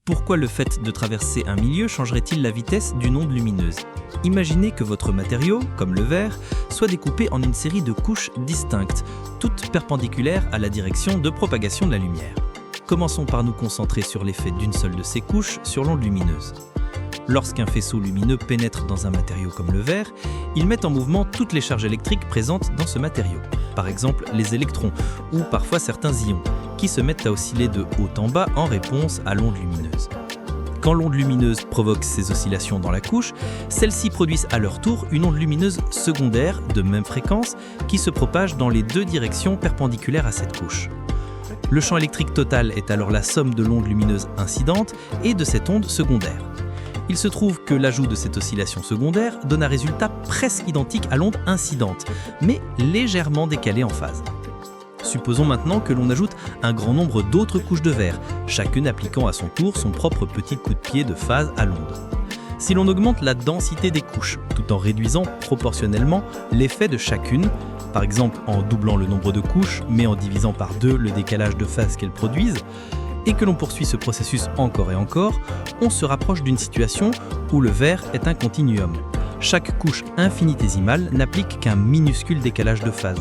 Pourquoi le fait de traverser un milieu changerait-il la vitesse d'une onde lumineuse? Imaginez que votre matériau, comme le verre, soit découpé en une série de couches distinctes, toutes perpendiculaires à la direction de propagation de la lumière. Commençons par nous concentrer sur l'effet d'une seule de ces couches sur l'onde lumineuse. Lorsqu'un faisceau lumineux pénètre dans un matériau comme le verre, il met en mouvement toutes les charges électriques présentes dans ce matériau, par exemple les électrons ou parfois certains ions, qui se mettent à osciller de haut en bas en réponse à l'onde lumineuse. Quand l'onde lumineuse provoque ces oscillations dans la couche, celles-ci produisent à leur tour une onde lumineuse secondaire de même fréquence qui se propage dans les deux directions perpendiculaires à cette couche. Le champ électrique total est alors la somme de l'onde lumineuse incidente et de cette onde secondaire. Il se trouve que l'ajout de cette oscillation secondaire donne un résultat presque identique à l'onde incidente, mais légèrement décalé en phase. Supposons maintenant que l'on ajoute un grand nombre d'autres couches de verre, chacune appliquant à son tour son propre petit coup de pied de phase à l'onde. Si l'on augmente la densité des couches, tout en réduisant proportionnellement l'effet de chacune, par exemple en doublant le nombre de couches, mais en divisant par 2 le décalage de phase qu'elles produisent, et que l'on poursuit ce processus encore et encore, on se rapproche d'une situation où le verre est un continuum. Chaque couche infinitésimale n'applique qu'un minuscule décalage de phase.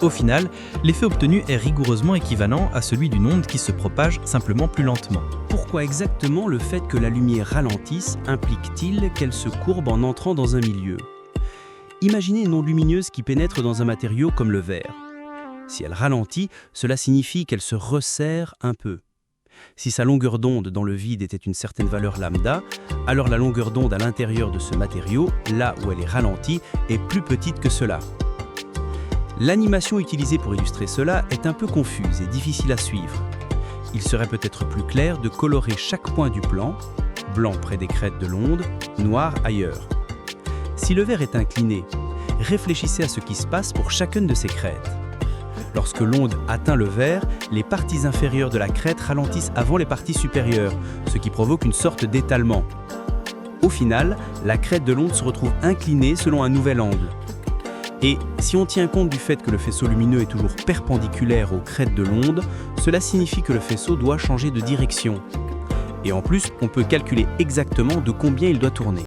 Au final, l'effet obtenu est rigoureusement équivalent à celui d'une onde qui se propage simplement plus lentement. Pourquoi exactement le fait que la lumière ralentisse implique-t-il qu'elle se courbe en entrant dans un milieu? Imaginez une onde lumineuse qui pénètre dans un matériau comme le verre. Si elle ralentit, cela signifie qu'elle se resserre un peu. Si sa longueur d'onde dans le vide était une certaine valeur lambda, alors la longueur d'onde à l'intérieur de ce matériau, là où elle est ralentie, est plus petite que cela. L'animation utilisée pour illustrer cela est un peu confuse et difficile à suivre. Il serait peut-être plus clair de colorer chaque point du plan, blanc près des crêtes de l'onde, noir ailleurs. Si le verre est incliné, réfléchissez à ce qui se passe pour chacune de ces crêtes. Lorsque l'onde atteint le verre, les parties inférieures de la crête ralentissent avant les parties supérieures, ce qui provoque une sorte d'étalement. Au final, la crête de l'onde se retrouve inclinée selon un nouvel angle. Et si on tient compte du fait que le faisceau lumineux est toujours perpendiculaire aux crêtes de l'onde, cela signifie que le faisceau doit changer de direction. Et en plus, on peut calculer exactement de combien il doit tourner.